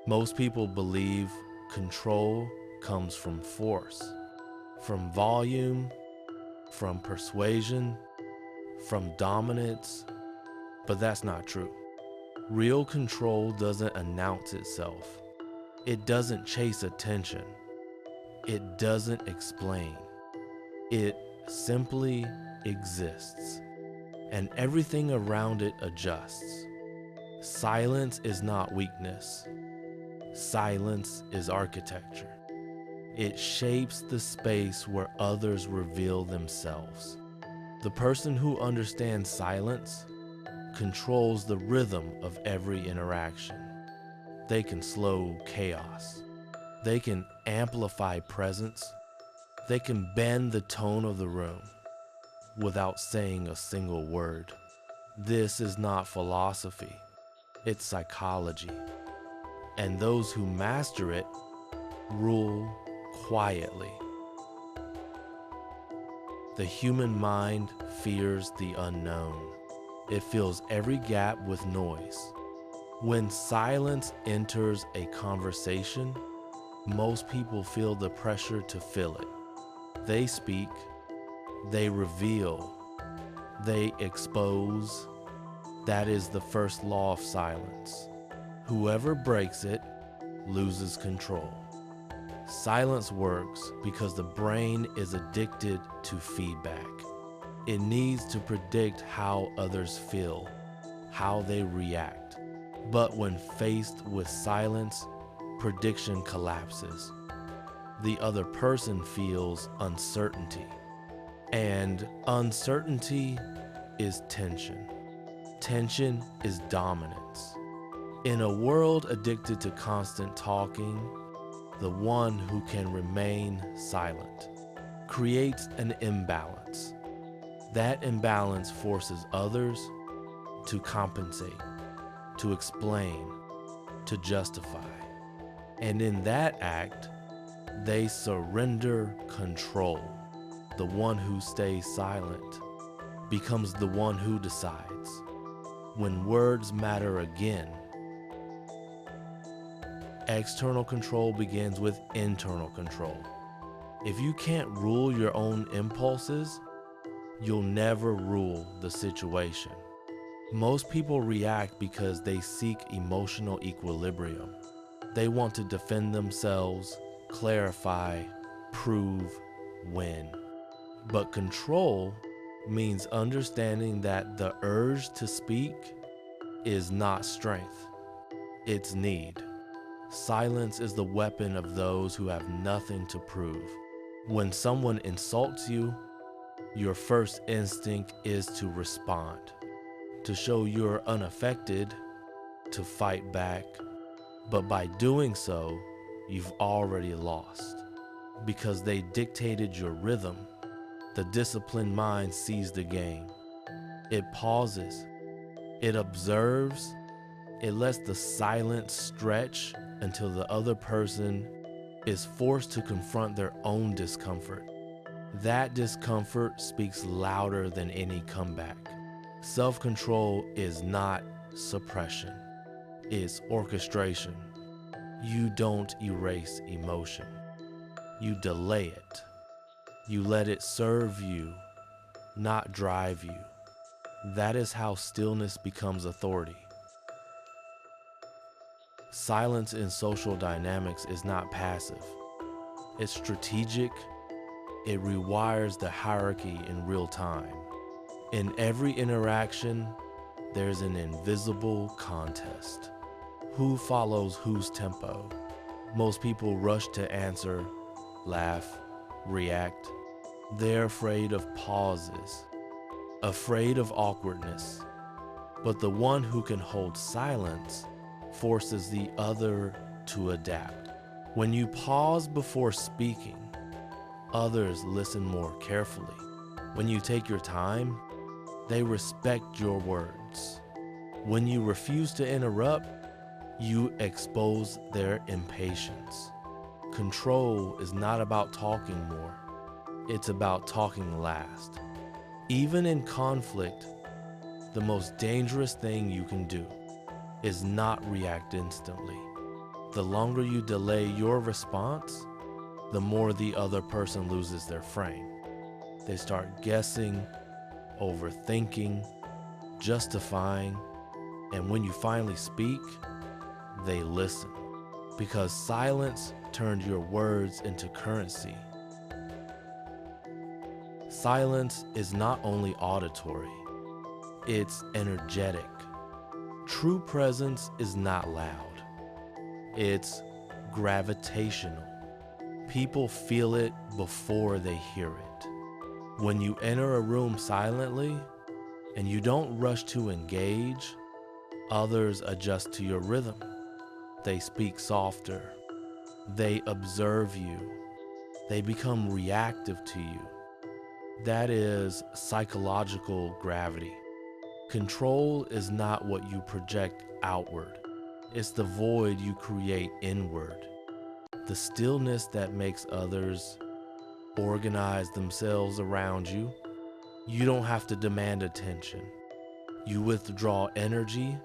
Most people believe control comes from force, from volume, from persuasion, from dominance, but that's not true. Real control doesn't announce itself. It doesn't chase attention. It doesn't explain. It simply exists, and everything around it adjusts. Silence is not weakness. Silence is architecture. It shapes the space where others reveal themselves. The person who understands silence controls the rhythm of every interaction. They can slow chaos. They can amplify presence. They can bend the tone of the room without saying a single word. This is not philosophy. It's psychology. And those who master it rule quietly. The human mind fears the unknown. It fills every gap with noise. When silence enters a conversation, most people feel the pressure to fill it. They speak, they reveal, they expose. That is the first law of silence. Whoever breaks it loses control. Silence works because the brain is addicted to feedback. It needs to predict how others feel, how they react. But when faced with silence, prediction collapses. The other person feels uncertainty. And uncertainty is tension. Tension is dominance. In a world addicted to constant talking, the one who can remain silent creates an imbalance. That imbalance forces others to compensate, to explain, to justify. And in that act, they surrender control. The one who stays silent becomes the one who decides. When words matter again, external control begins with internal control. If you can't rule your own impulses, you'll never rule the situation. Most people react because they seek emotional equilibrium. They want to defend themselves, clarify, prove, win. But control means understanding that the urge to speak is not strength, it's need. Silence is the weapon of those who have nothing to prove. When someone insults you, your first instinct is to respond, to show you're unaffected, to fight back. But by doing so, you've already lost. Because they dictated your rhythm, the disciplined mind sees the game. It pauses, it observes, it lets the silence stretch until the other person is forced to confront their own discomfort. That discomfort speaks louder than any comeback. Self-control is not suppression, it's orchestration. You don't erase emotion. You delay it. You let it serve you, not drive you. That is how stillness becomes authority. Silence in social dynamics is not passive. It's strategic. It rewires the hierarchy in real time. In every interaction, there's an invisible contest. Who follows whose tempo? Most people rush to answer, laugh, react. They're afraid of pauses, afraid of awkwardness. But the one who can hold silence forces the other to adapt. When you pause before speaking, others listen more carefully. When you take your time, they respect your words. When you refuse to interrupt, you expose their impatience. Control is not about talking more. It's about talking last. Even in conflict, the most dangerous thing you can do is not react instantly. The longer you delay your response, the more the other person loses their frame. They start guessing, overthinking, justifying, and when you finally speak, they listen. Because silence turned your words into currency. Silence is not only auditory, it's energetic. True presence is not loud, it's gravitational. People feel it before they hear it. When you enter a room silently and you don't rush to engage, others adjust to your rhythm. They speak softer. They observe you. They become reactive to you. That is psychological gravity. Control is not what you project outward. It's the void you create inward. The stillness that makes others organize themselves around you. You don't have to demand attention. You withdraw energy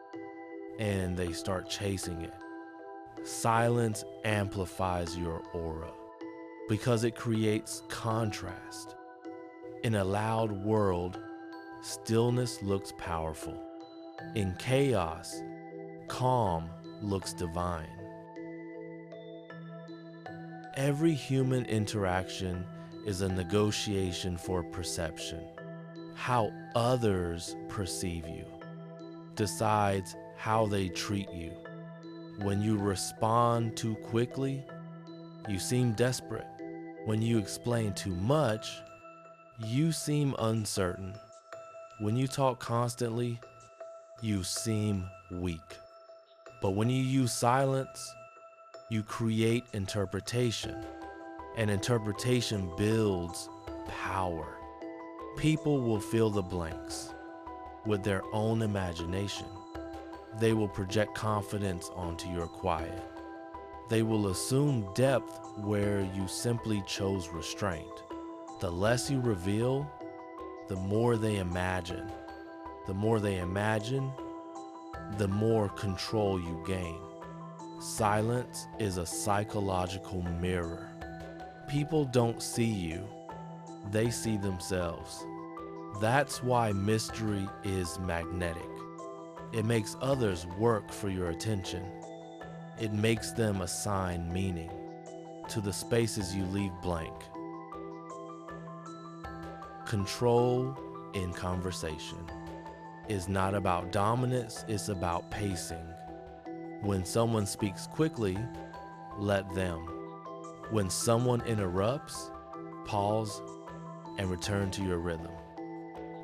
and they start chasing it. Silence amplifies your aura because it creates contrast. In a loud world, stillness looks powerful. In chaos, calm looks divine. Every human interaction is a negotiation for perception. How others perceive you decides how they treat you. When you respond too quickly, you seem desperate. When you explain too much, you seem uncertain. When you talk constantly, you seem weak. But when you use silence, you create interpretation, and interpretation builds power. People will fill the blanks with their own imagination. They will project confidence onto your quiet. They will assume depth where you simply chose restraint. The less you reveal, the more they imagine. The more they imagine, the more control you gain. Silence is a psychological mirror. People don't see you, they see themselves. That's why mystery is magnetic. It makes others work for your attention. It makes them assign meaning to the spaces you leave blank. Control in conversation is not about dominance, it's about pacing. When someone speaks quickly, let them. When someone interrupts, pause and return to your rhythm.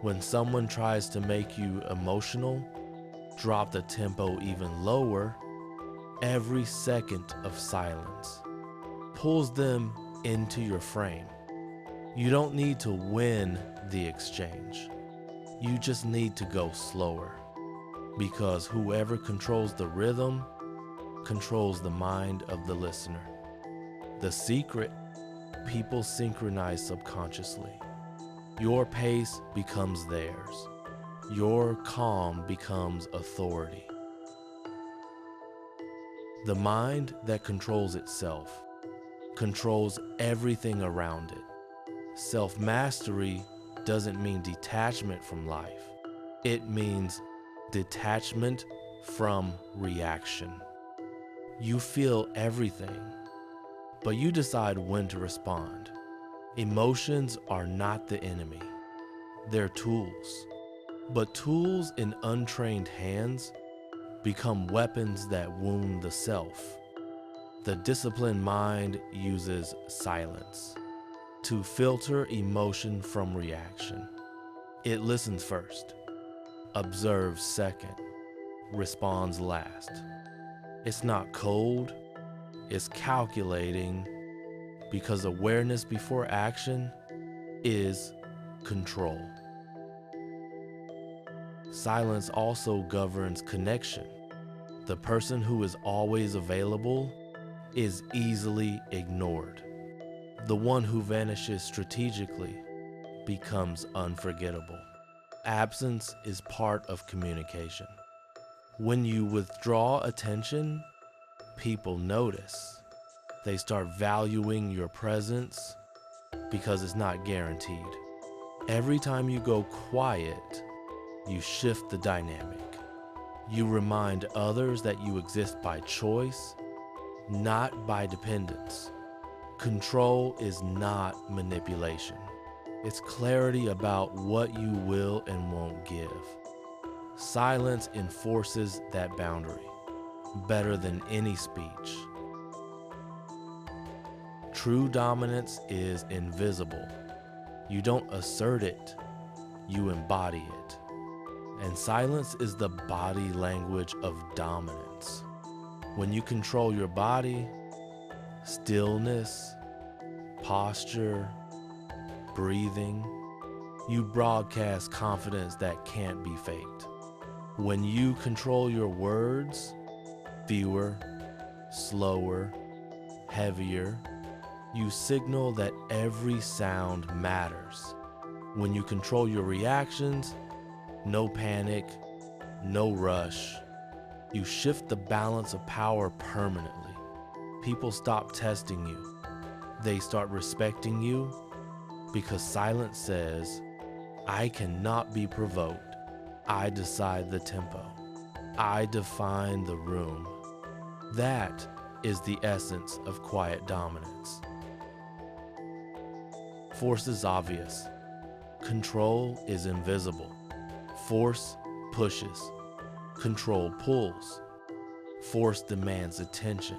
When someone tries to make you emotional, drop the tempo even lower. Every second of silence pulls them into your frame. You don't need to win the exchange. You just need to go slower, because whoever controls the rhythm controls the mind of the listener. The secret, people synchronize subconsciously. Your pace becomes theirs. Your calm becomes authority. The mind that controls itself controls everything around it. Self-mastery doesn't mean detachment from life. It means detachment from reaction. You feel everything, but you decide when to respond. Emotions are not the enemy. They're tools. But tools in untrained hands become weapons that wound the self. The disciplined mind uses silence to filter emotion from reaction. It listens first, observes second, responds last. It's not cold, it's calculating, because awareness before action is control. Silence also governs connection. The person who is always available is easily ignored. The one who vanishes strategically becomes unforgettable. Absence is part of communication. When you withdraw attention, people notice. They start valuing your presence because it's not guaranteed. Every time you go quiet, you shift the dynamic. You remind others that you exist by choice, not by dependence. Control is not manipulation. It's clarity about what you will and won't give. Silence enforces that boundary better than any speech. True dominance is invisible. You don't assert it, you embody it. And silence is the body language of dominance. When you control your body, stillness, posture, breathing, you broadcast confidence that can't be faked. When you control your words, fewer, slower, heavier, you signal that every sound matters. When you control your reactions, no panic, no rush, you shift the balance of power permanently. People stop testing you. They start respecting you because silence says, I cannot be provoked. I decide the tempo. I define the room. That is the essence of quiet dominance. Force is obvious. Control is invisible. Force pushes. Control pulls. Force demands attention.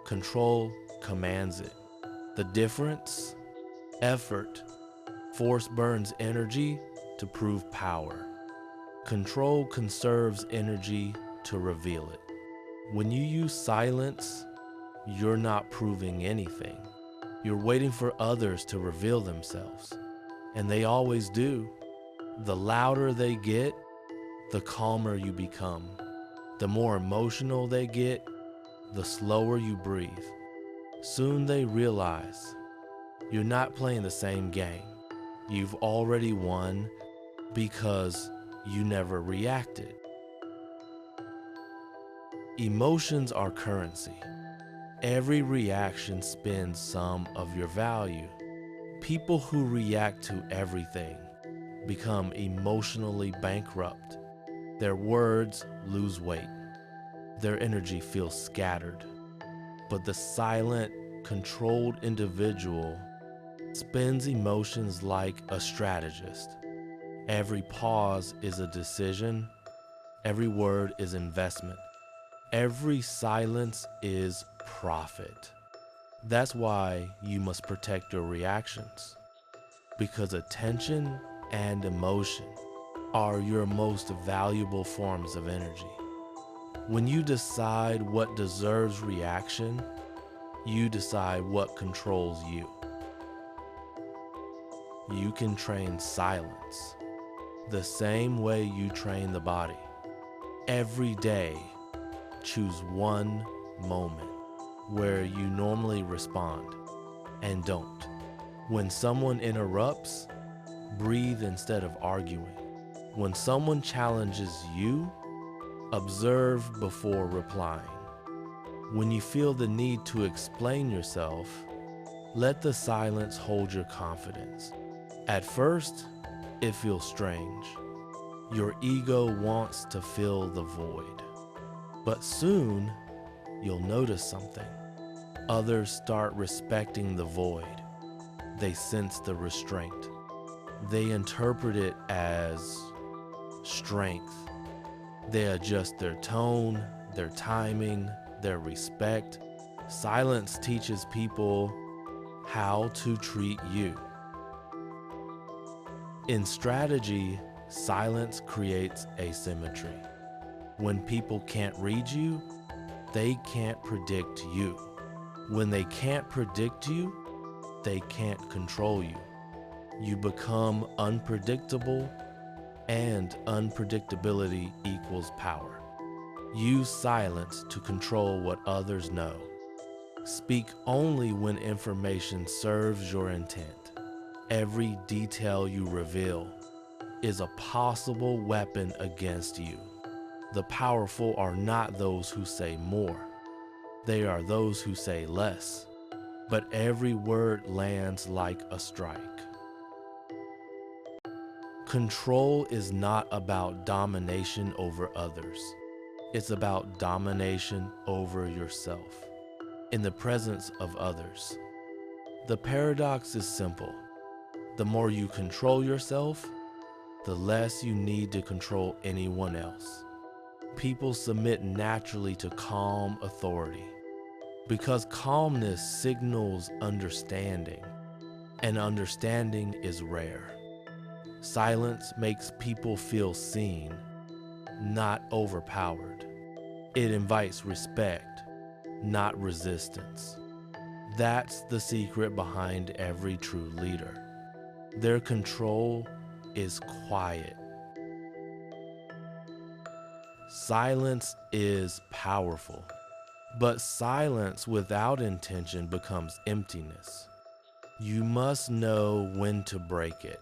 Control commands it. The difference? Effort. Force burns energy to prove power. Control conserves energy to reveal it. When you use silence, you're not proving anything. You're waiting for others to reveal themselves. And they always do. The louder they get, the calmer you become. The more emotional they get, the slower you breathe. Soon they realize you're not playing the same game. You've already won because you never reacted. Emotions are currency. Every reaction spends some of your value. People who react to everything become emotionally bankrupt. Their words lose weight. Their energy feels scattered. But the silent, controlled individual spends emotions like a strategist. Every pause is a decision. Every word is investment. Every silence is profit. That's why you must protect your reactions. Because attention and emotion are your most valuable forms of energy. When you decide what deserves reaction, you decide what controls you. You can train silence the same way you train the body. Every day, choose one moment where you normally respond and don't. When someone interrupts, breathe instead of arguing. When someone challenges you, observe before replying. When you feel the need to explain yourself, let the silence hold your confidence. At first, it feels strange. Your ego wants to fill the void. But soon, you'll notice something. Others start respecting the void. They sense the restraint. They interpret it as strength. They adjust their tone, their timing, their respect. Silence teaches people how to treat you. In strategy, silence creates asymmetry. When people can't read you, they can't predict you. When they can't predict you, they can't control you. You become unpredictable, and unpredictability equals power. Use silence to control what others know. Speak only when information serves your intent. Every detail you reveal is a possible weapon against you. The powerful are not those who say more. They are those who say less, but every word lands like a strike. Control is not about domination over others. It's about domination over yourself, in the presence of others. The paradox is simple. The more you control yourself, the less you need to control anyone else. People submit naturally to calm authority because calmness signals understanding, and understanding is rare. Silence makes people feel seen, not overpowered. It invites respect, not resistance. That's the secret behind every true leader. Their control is quiet. Silence is powerful, but silence without intention becomes emptiness. You must know when to break it.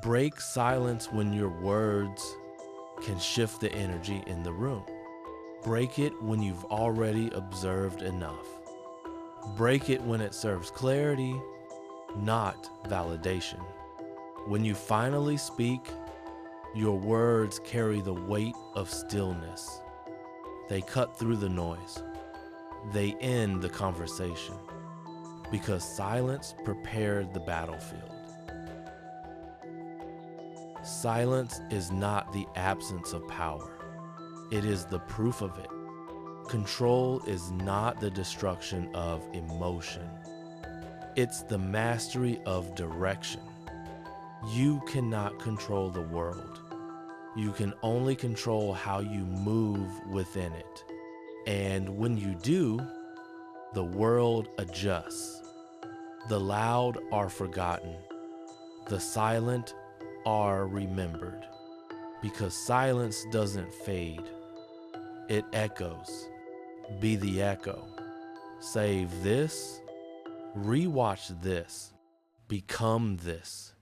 Break silence when your words can shift the energy in the room. Break it when you've already observed enough. Break it when it serves clarity, not validation. When you finally speak, your words carry the weight of stillness. They cut through the noise. They end the conversation because silence prepared the battlefield. Silence is not the absence of power. It is the proof of it. Control is not the destruction of emotion. It's the mastery of direction. You cannot control the world. You can only control how you move within it. And when you do, the world adjusts. The loud are forgotten. The silent are remembered. Because silence doesn't fade. It echoes. Be the echo. Save this. Rewatch this. Become this.